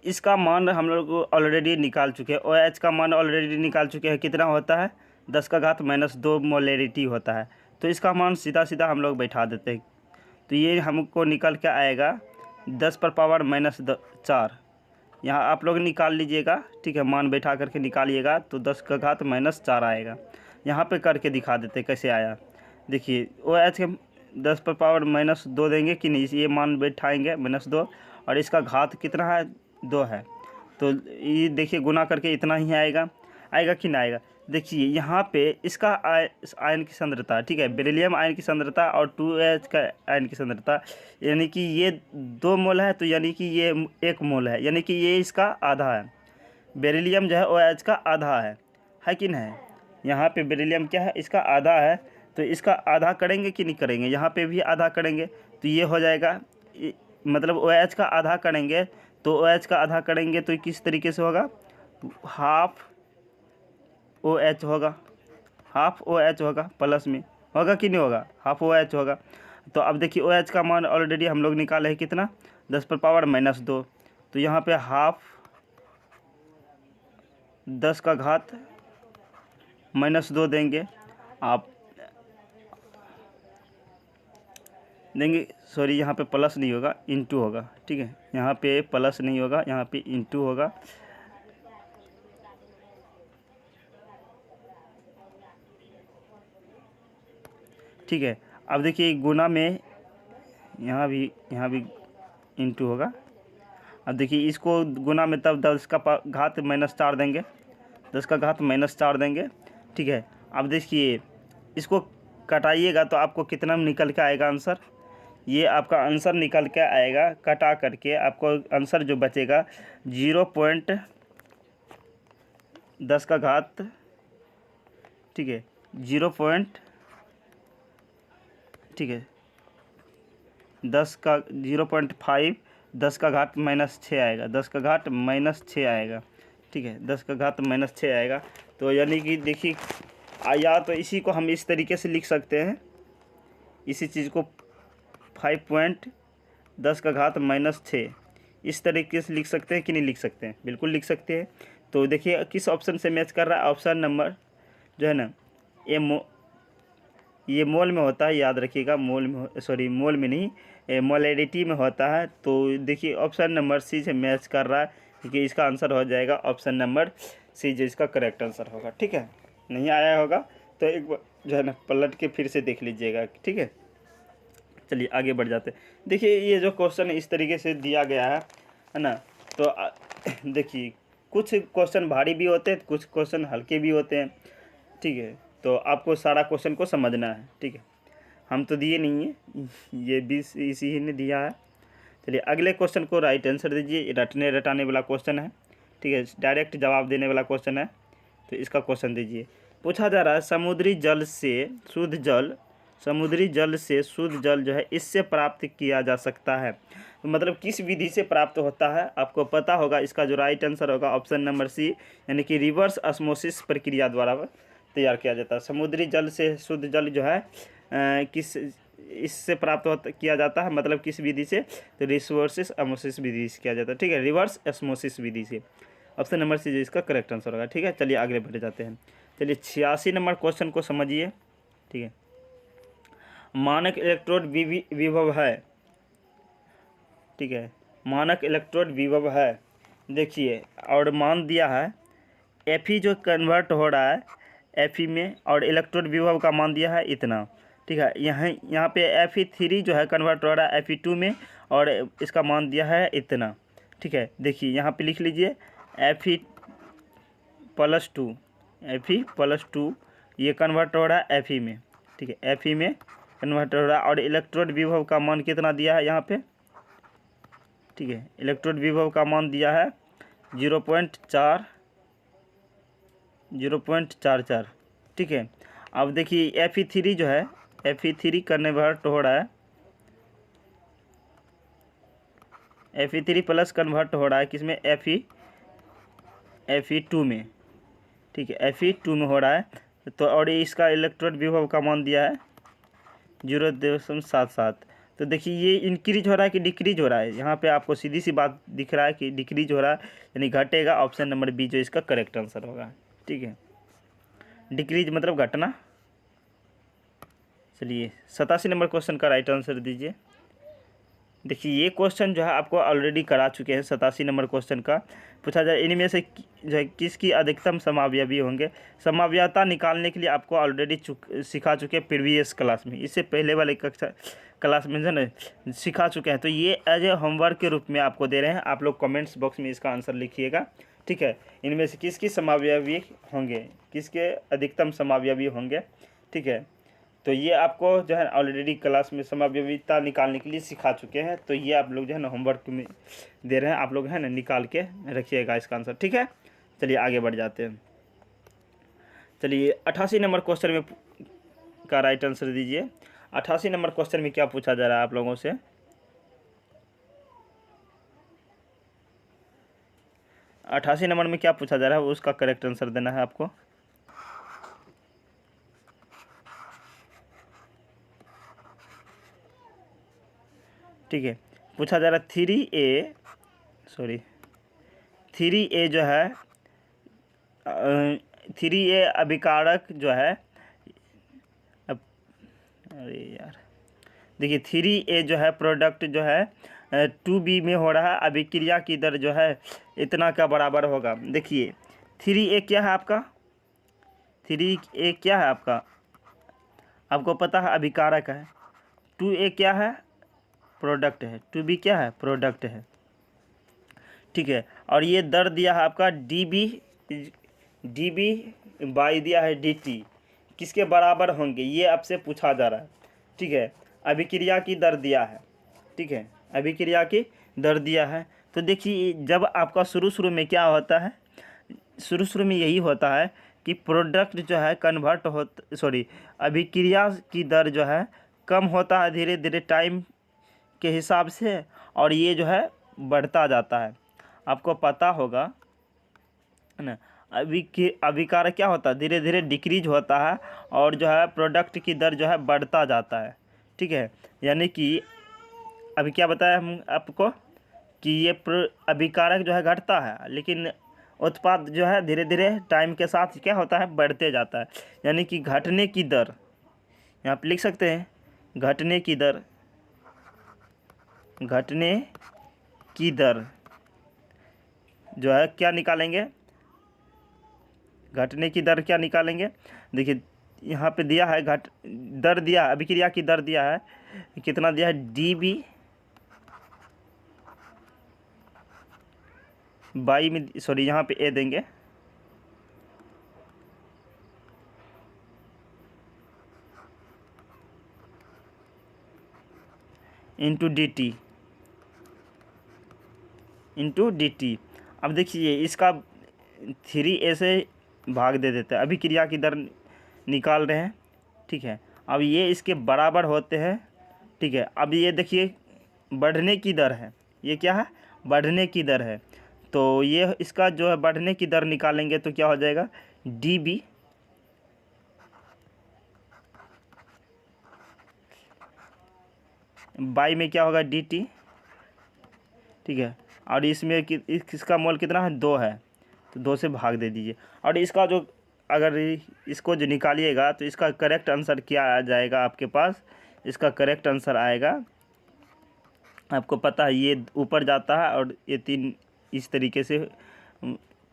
इसका मान हम लोग ऑलरेडी निकाल चुके हैं। OH का मान ऑलरेडी निकाल चुके हैं, कितना होता है 10⁻⁻² मोलैरिटी होता है। तो इसका मान सीधा सीधा हम लोग बैठा देते हैं। तो ये हमको निकल के आएगा 10⁻⁻4। यहाँ आप लोग निकाल लीजिएगा, ठीक है, मान बैठा करके निकालिएगा तो 10⁻⁻4 आएगा। यहाँ पे करके दिखा देते कैसे आया। देखिए OH के 10⁻⁻2 देंगे कि नहीं, ये मान बैठाएंगे -2 और इसका घात कितना है 2 है। तो ये देखिए गुना करके इतना ही आएगा कि ना आएगा। देखिए यहाँ पे इसका आयन की सांद्रता, ठीक है, बेरिलियम आयन की सांद्रता और 2H का आयन की सांद्रता, यानी कि ये 2 मोल है, तो यानी कि ये 1 मोल है, यानी कि ये इसका आधा है। बेरिलियम जो है OH का आधा है कि नहीं। यहाँ पे बेरिलियम क्या है, इसका आधा है। तो इसका आधा करेंगे कि नहीं करेंगे, यहाँ पे भी आधा करेंगे तो ये हो जाएगा, मतलब OH का आधा करेंगे तो OH का आधा करेंगे तो किस तरीके से होगा, हाफ OH होगा, हाफ OH होगा, प्लस में होगा कि नहीं होगा, हाफ OH होगा। तो अब देखिए OH का मान ऑलरेडी हम लोग निकाले हैं कितना 10⁻⁻2। तो यहाँ पे हाफ 10⁻⁻2 देंगे, आप देंगे, सॉरी यहाँ पे प्लस नहीं होगा, इंटू होगा, ठीक है, यहाँ पे प्लस नहीं होगा, यहाँ पे इंटू होगा। ठीक है, अब देखिए गुना में यहाँ भी इंटू होगा। अब देखिए इसको गुना में तब 10⁻⁻4 देंगे, 10⁻⁻4 देंगे, ठीक है। अब देखिए इसको कटाइएगा तो आपको कितना निकल के आएगा आंसर, ये आपका आंसर निकल के आएगा, कटा करके आपको आंसर जो बचेगा 0.10, ठीक है, 0.5 10⁻⁻6 आएगा, 10⁻⁻6 आएगा, ठीक है, 10⁻⁻6 आएगा। तो यानी कि देखिए या तो इसी को हम इस तरीके से लिख सकते हैं, इसी चीज़ को 5.10⁻⁻6 इस तरीके से लिख सकते हैं कि नहीं लिख सकते हैं, बिल्कुल लिख सकते हैं। तो देखिए किस ऑप्शन से मैच कर रहा है, ऑप्शन नंबर जो है ना ये मोल में होता है, याद रखिएगा, मोल में नहीं, मोलैरिटी में होता है। तो देखिए ऑप्शन नंबर सी से मैच कर रहा है, क्योंकि इसका आंसर हो जाएगा ऑप्शन नंबर सी, जो इसका करेक्ट आंसर होगा, ठीक है। नहीं आया होगा तो एक बार जो है ना पलट के फिर से देख लीजिएगा, ठीक है। चलिए आगे बढ़ जाते हैं। देखिए ये जो क्वेश्चन इस तरीके से दिया गया है ना, तो देखिए कुछ क्वेश्चन भारी भी होते हैं, कुछ क्वेश्चन हल्के भी होते हैं, ठीक है। तो आपको सारा क्वेश्चन को समझना है, ठीक है, हम तो दिए नहीं है, ये भी इसी ने दिया है। चलिए अगले क्वेश्चन को राइट आंसर दीजिए, रटने रटाने वाला क्वेश्चन है, ठीक है, डायरेक्ट जवाब देने वाला क्वेश्चन है। तो इसका क्वेश्चन दीजिए, पूछा जा रहा है समुद्री जल से शुद्ध जल जो है इससे प्राप्त किया जा सकता है, तो मतलब किस विधि से प्राप्त होता है, आपको पता होगा। इसका जो राइट आंसर होगा ऑप्शन नंबर सी, यानी कि रिवर्स ऑस्मोसिस प्रक्रिया द्वारा तैयार किया जाता है। समुद्री जल से शुद्ध जल जो है किस इससे प्राप्त किया जाता है, मतलब किस विधि से, तो रिवर्स ऑस्मोसिस विधि से किया जाता है, ठीक है, रिवर्स ऑस्मोसिस विधि से। ऑप्शन नंबर सी जो इसका करेक्ट आंसर होगा, ठीक है। चलिए आगे बढ़ जाते हैं। चलिए 86 नंबर क्वेश्चन को समझिए, ठीक है। मानक इलेक्ट्रोड विभव है, ठीक है, मानक इलेक्ट्रोड विभव है, देखिए, और मान दिया है Fe जो कन्वर्ट हो रहा है Fe में, और इलेक्ट्रोड विभव का मान दिया है इतना, ठीक है। यहाँ पे Fe3 जो है कन्वर्ट हो रहा है Fe2 में, और इसका मान दिया है इतना, ठीक है। देखिए यहाँ पे लिख लीजिए Fe+2 ये कन्वर्ट हो रहा है Fe में, ठीक है, Fe में कन्वर्ट हो रहा है, और इलेक्ट्रोड विभव का मान कितना दिया है यहाँ पे, ठीक है, इलेक्ट्रोड विभव का मान दिया है 0.44, ठीक है। अब देखिए Fe3 जो है Fe3 कन्वर्ट हो रहा है, Fe3 प्लस कन्वर्ट हो रहा है किसमें, Fe2 में, ठीक है, Fe2 में हो रहा है। तो और इसका इलेक्ट्रोड विभव का मान दिया है 0.77, तो देखिए ये इंक्रीज हो रहा है कि डिक्रीज हो रहा है, यहाँ पे आपको सीधी सी बात दिख रहा है कि डिक्रीज हो रहा है, यानी घटेगा। ऑप्शन नंबर बी जो इसका करेक्ट आंसर होगा। ठीक है, डिक्रीज मतलब घटना। चलिए 87 नंबर क्वेश्चन का राइट आंसर दीजिए। देखिए ये क्वेश्चन जो है आपको ऑलरेडी करा चुके हैं। 87 नंबर क्वेश्चन का पूछा जाए इनमें से जो है किसकी अधिकतम समावयवी होंगे। समावयवता निकालने के लिए आपको ऑलरेडी सिखा चुके हैं प्रीवियस क्लास में, इससे पहले वाले कक्षा क्लास में जो है सिखा चुके हैं। तो ये एज ए होमवर्क के रूप में आपको दे रहे हैं, आप लोग कमेंट्स बॉक्स में इसका आंसर लिखिएगा। ठीक है, इनमें से किसकी समावयवी होंगे, किसके अधिकतम समावयवी होंगे। ठीक है, तो ये आपको जो है ऑलरेडी क्लास में समावयविता निकालने के लिए सिखा चुके हैं। तो ये आप लोग जो है ना होमवर्क में दे रहे हैं, आप लोग है ना निकाल के रखिएगा इसका आंसर। ठीक है, चलिए आगे बढ़ जाते हैं। चलिए 88 नंबर क्वेश्चन में का राइट आंसर दीजिए। 88 नंबर क्वेश्चन में क्या पूछा जा रहा है आप लोगों से। 88 नंबर में क्या पूछा जा रहा है उसका करेक्ट आंसर देना है आपको। ठीक है, पूछा जा रहा है 3A जो है 3A अभिकारक जो है अरे यार देखिए 3A जो है प्रोडक्ट जो है 2B में हो रहा है, अभिक्रिया की दर जो है इतना का बराबर होगा। देखिए 3A क्या है आपका, 3A क्या है आपका, आपको पता है अभिकारक है। 2A क्या है, प्रोडक्ट है। 2B क्या है, प्रोडक्ट है। ठीक है, और ये दर दिया है आपका DB बाई दिया है DT, किसके बराबर होंगे ये आपसे पूछा जा रहा है। ठीक है, अभिक्रिया की दर दिया है। ठीक है, अभिक्रिया की दर दिया है। तो देखिए जब आपका शुरू में क्या होता है, शुरू में यही होता है कि प्रोडक्ट जो है कन्वर्ट हो अभिक्रिया की दर जो है कम होता है धीरे धीरे टाइम के हिसाब से, और ये जो है बढ़ता जाता है। आपको पता होगा है ना, अभिकारक क्या होता है, धीरे धीरे डिक्रीज होता है, और जो है प्रोडक्ट की दर जो है बढ़ता जाता है। ठीक है, यानी कि अभी क्या बताया हम आपको कि ये अभिकारक जो है घटता है, लेकिन उत्पाद जो है धीरे धीरे टाइम के साथ क्या होता है, बढ़ते जाता है। यानी कि घटने की दर, यहाँ पे लिख सकते हैं घटने की दर, घटने की दर जो है क्या निकालेंगे, घटने की दर क्या निकालेंगे। देखिए यहाँ पे दिया है दर दिया है, अभिक्रिया की दर दिया है, कितना दिया है, DB बाई में यहाँ पे A देंगे, इंटू DT। अब देखिए इसका 3A से भाग दे देते हैं, अभिक्रिया की दर निकाल रहे हैं। ठीक है, अब ये इसके बराबर होते हैं। ठीक है, अब ये देखिए बढ़ने की दर है, ये क्या है, बढ़ने की दर है। तो ये इसका जो है बढ़ने की दर निकालेंगे तो क्या हो जाएगा, DB बाई में क्या होगा, DT। ठीक है, और इसमें इसका मोल कितना है, 2 है, तो 2 से भाग दे दीजिए। और इसका जो अगर इसको जो निकालिएगा तो इसका करेक्ट आंसर क्या आ जाएगा आपके पास, इसका करेक्ट आंसर आएगा, आपको पता है ये ऊपर जाता है और ये 3 इस तरीके से,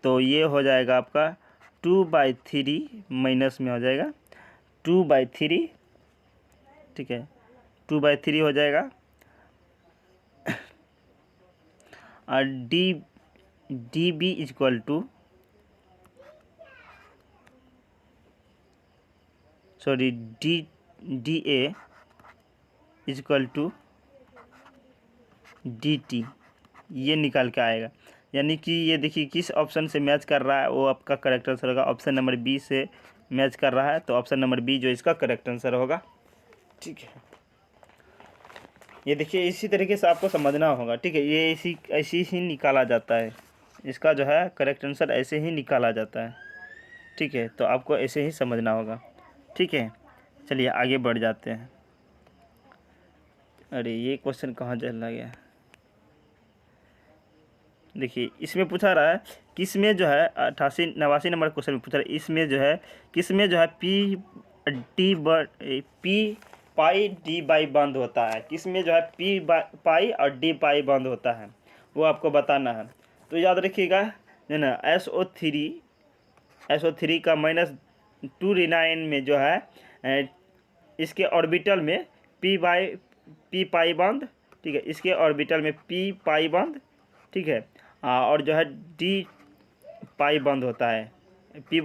तो ये हो जाएगा आपका 2/3 माइनस में हो जाएगा 2/3। ठीक है, 2/3 हो जाएगा, और DB equal to DA equal to DT, ये निकाल के आएगा। यानी कि ये देखिए किस ऑप्शन से मैच कर रहा है, वो आपका करेक्ट आंसर होगा। ऑप्शन नंबर बी से मैच कर रहा है, तो ऑप्शन नंबर बी जो इसका करेक्ट आंसर होगा। ठीक है, ये देखिए इसी तरीके से आपको समझना होगा। ठीक है, ये ऐसे ही निकाला जाता है, इसका जो है करेक्ट आंसर ऐसे ही निकाला जाता है। ठीक है, तो आपको ऐसे ही समझना होगा। ठीक है, चलिए आगे बढ़ जाते हैं। अरे ये क्वेश्चन कहाँ चला गया। देखिए इसमें पूछा रहा है किसमें जो है 88-89 नंबर क्वेश्चन में पूछा रहा है, इसमें जो है किसमें जो है पी पाई डी बाई बंद होता है, किसमें जो है पी पाई और डी पाई बंद होता है, वो आपको बताना है। तो याद रखिएगा है ना, SO3 का -2 में जो है इसके ऑर्बिटल में पी पाई बंद, ठीक है, इसके ऑर्बिटल में पी पाई बंद, ठीक है, और जो है डी पाई बंद होता है। पी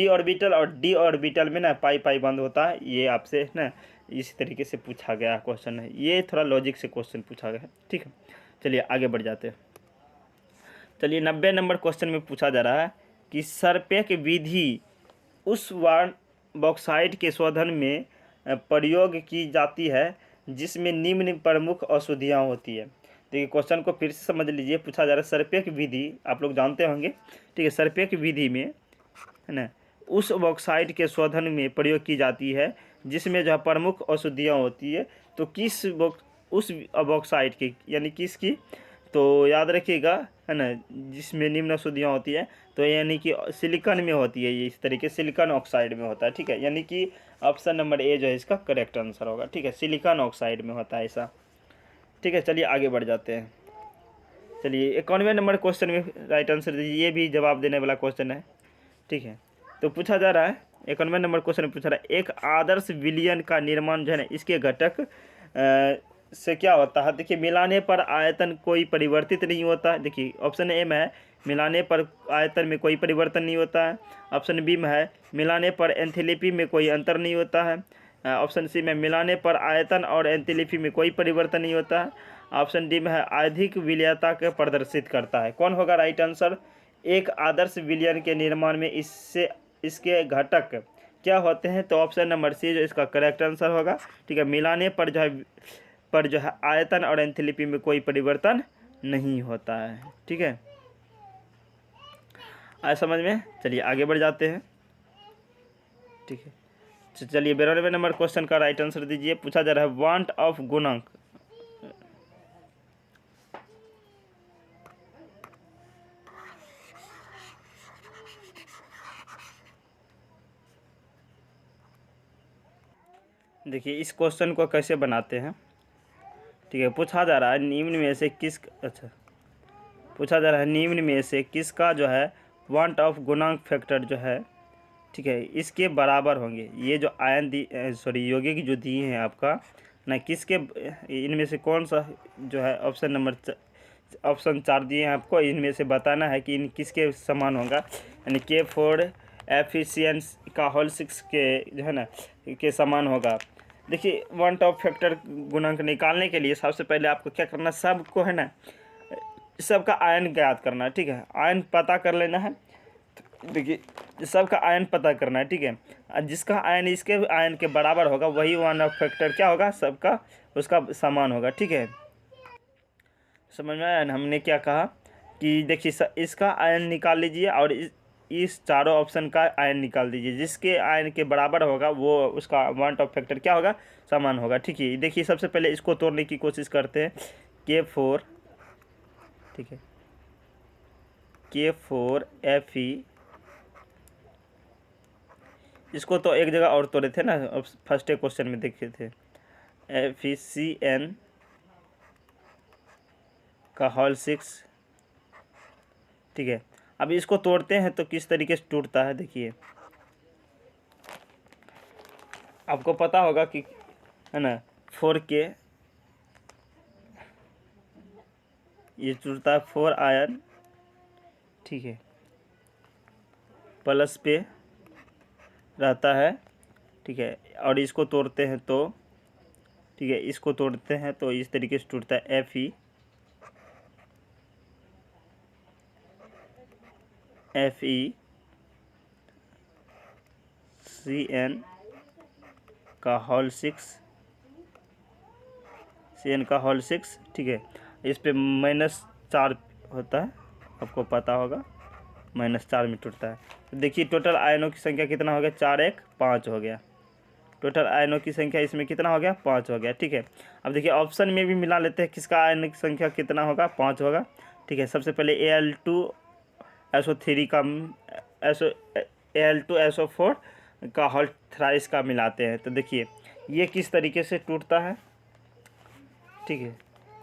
ऑर्बिटल और डी ऑर्बिटल में ना पाई बंद होता है। ये आपसे ना इसी तरीके से पूछा गया क्वेश्चन है, ये थोड़ा लॉजिक से क्वेश्चन पूछा गया है, ठीक है। चलिए आगे बढ़ जाते हैं। चलिए 90 नंबर क्वेश्चन में पूछा जा रहा है कि सरपेक विधि उस बॉक्साइट के शोधन में प्रयोग की जाती है जिसमें निम्न प्रमुख अशुद्धियाँ होती है। देखिए क्वेश्चन को फिर से समझ लीजिए। पूछा जा रहा है सरपेक विधि, आप लोग जानते होंगे, ठीक है। सरपेक विधि में है ना उस बॉक्साइट के शोधन में प्रयोग की जाती है जिसमें जो है प्रमुख अशुद्धियाँ होती है। तो उस बॉक्साइट की यानी किसकी, तो याद रखिएगा है ना, जिसमें निम्न अशुद्धियाँ होती है, तो यानी कि सिलिकॉन में होती है, ये इस तरीके सिलिकॉन ऑक्साइड में होता है, ठीक है। यानी कि ऑप्शन नंबर ए जो है इसका करेक्ट आंसर होगा, ठीक है, सिलिकॉन ऑक्साइड में होता है ऐसा, ठीक है। चलिए आगे बढ़ जाते हैं। चलिए 91 नंबर क्वेश्चन में राइट आंसर दीजिए, ये भी जवाब देने वाला क्वेश्चन है, ठीक है। तो पूछा जा रहा है 91 नंबर क्वेश्चन में पूछा रहा है एक आदर्श विलयन का निर्माण जो है ना इसके घटक से क्या होता है। देखिए मिलाने पर आयतन कोई परिवर्तित नहीं होता। देखिए ऑप्शन ए में है मिलाने पर आयतन में कोई परिवर्तन नहीं होता है। ऑप्शन बी में है मिलाने पर एंथैल्पी में कोई अंतर नहीं होता है। ऑप्शन सी में मिलाने पर आयतन और एंथैल्पी में कोई परिवर्तन नहीं होता है। ऑप्शन डी में है अधिक विलयता को प्रदर्शित करता है। कौन होगा राइट आंसर। एक आदर्श विलयन के निर्माण में इसके घटक क्या होते हैं, तो ऑप्शन नंबर सी जो इसका करेक्ट आंसर होगा, ठीक है। मिलाने पर जो है आयतन और एंथैल्पी में कोई परिवर्तन नहीं होता है, ठीक है। आया समझ में। चलिए आगे बढ़ जाते हैं, ठीक है। चलिए 92 नंबर क्वेश्चन का राइट आंसर दीजिए। पूछा जा रहा है वांट ऑफ गुणांक, देखिए इस क्वेश्चन को कैसे बनाते हैं, ठीक है। पूछा जा रहा है निम्न में से किसका जो है वांट ऑफ गुणांक फैक्टर जो है, ठीक है, इसके बराबर होंगे। ये जो यौगिक जो दिए हैं आपका ना, किसके इनमें से कौन सा जो है ऑप्शन 4 दिए हैं आपको, इनमें से बताना है कि इन किसके समान होगा। यानी K4 एफिशिएंस का होल 6 के जो है ना के समान होगा। देखिए वांट ऑफ फैक्टर गुणांक निकालने के लिए सबसे पहले आपको क्या करना, सबको है ना सबका आयन ज्ञात करना है, ठीक है। आयन पता कर लेना है। देखिए सबका आयन पता करना है, ठीक है। जिसका आयन इसके आयन के बराबर होगा वही वांट ऑफ फैक्टर क्या होगा, सबका उसका समान होगा, ठीक है। समझ में आया। हमने क्या कहा कि देखिए इसका आयन निकाल लीजिए और इस चारों ऑप्शन का आयन निकाल दीजिए। जिसके आयन के बराबर होगा वो उसका वांट ऑफ फैक्टर क्या होगा, समान होगा, ठीक है। देखिए सबसे पहले इसको तोड़ने की कोशिश करते हैं। K4, ठीक है, K4 Fe, इसको तो एक जगह और तोड़े थे ना, फर्स्ट क्वेश्चन में देखे थे। FeCN का होल 6, ठीक है। अब इसको तोड़ते हैं तो किस तरीके से टूटता है, देखिए आपको पता होगा कि है ना 4K ये टूटता है 4 आयन, ठीक है, प्लस पे रहता है, ठीक है। और इसको तोड़ते हैं तो, ठीक है, इसको तोड़ते हैं तो इस तरीके से टूटता है FeCN का होल 6, ठीक है। इस पे -4 होता है, आपको पता होगा, -4 में टूटता है। तो देखिए टोटल आयनों की संख्या कितना हो गया, 4 1 5 हो गया, टोटल आयनों की संख्या इसमें कितना हो गया, 5 हो गया। ठीक है, अब देखिए ऑप्शन में भी मिला लेते हैं किसका आयन की संख्या कितना होगा, 5 होगा। ठीक है, सबसे पहले Al2SO3 का Al2SO4 का होल थ्राइस का मिलाते हैं। तो देखिए ये किस तरीके से टूटता है। ठीक है,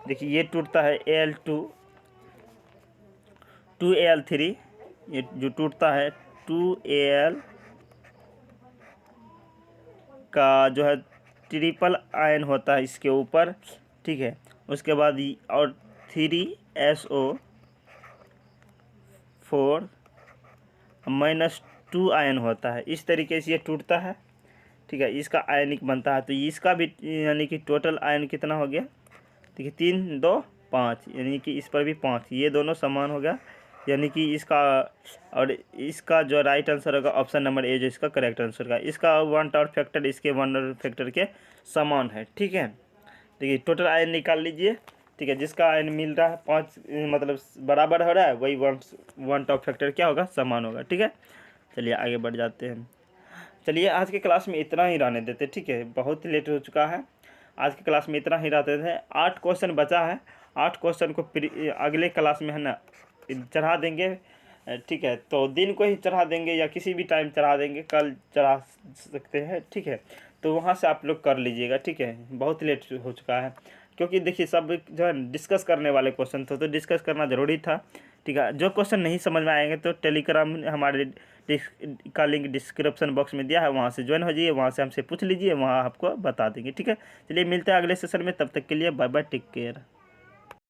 देखिए ये टूटता है Al2Al3, ये जो टूटता है 2Al का जो है ट्रिपल आयन होता है इसके ऊपर। ठीक है, उसके बाद और 3SO4 -2 आयन होता है। इस तरीके से ये टूटता है। ठीक है, इसका आयनिक बनता है। तो इसका भी यानी कि टोटल आयन कितना हो गया, देखिए 3 2 5, यानी कि इस पर भी 5, ये दोनों समान हो गया। यानी कि इसका और इसका जो राइट आंसर होगा ऑप्शन नंबर ए, जो इसका करेक्ट आंसर का, इसका 1 टावर फैक्टर इसके 1 टावर फैक्टर के समान है। ठीक है, देखिए टोटल आयन निकाल लीजिए। ठीक है, जिसका आयन मिल रहा है 5 मतलब बराबर हो रहा है, वही 1 टावर फैक्टर क्या होगा, समान होगा। ठीक है, चलिए आगे बढ़ जाते हैं। चलिए आज के क्लास में इतना ही रहने देते। ठीक है, बहुत लेट हो चुका है, आज की क्लास में इतना ही रहते थे। 8 क्वेश्चन बचा है, 8 क्वेश्चन को अगले क्लास में है ना चढ़ा देंगे। ठीक है, तो दिन को ही चढ़ा देंगे या किसी भी टाइम चढ़ा देंगे, कल चढ़ा सकते हैं। ठीक है, तो वहाँ से आप लोग कर लीजिएगा। ठीक है, बहुत लेट हो चुका है, क्योंकि देखिए सब जो है डिस्कस करने वाले क्वेश्चन थे, तो डिस्कस करना ज़रूरी था। ठीक है, जो क्वेश्चन नहीं समझ में आएंगे तो टेलीग्राम हमारे का लिंक डिस्क्रिप्शन बॉक्स में दिया है, वहाँ से ज्वाइन हो जाइए, वहाँ से हमसे पूछ लीजिए, वहाँ आपको बता देंगे। ठीक है, चलिए मिलते हैं अगले सेशन में, तब तक के लिए बाय बाय, टेक केयर।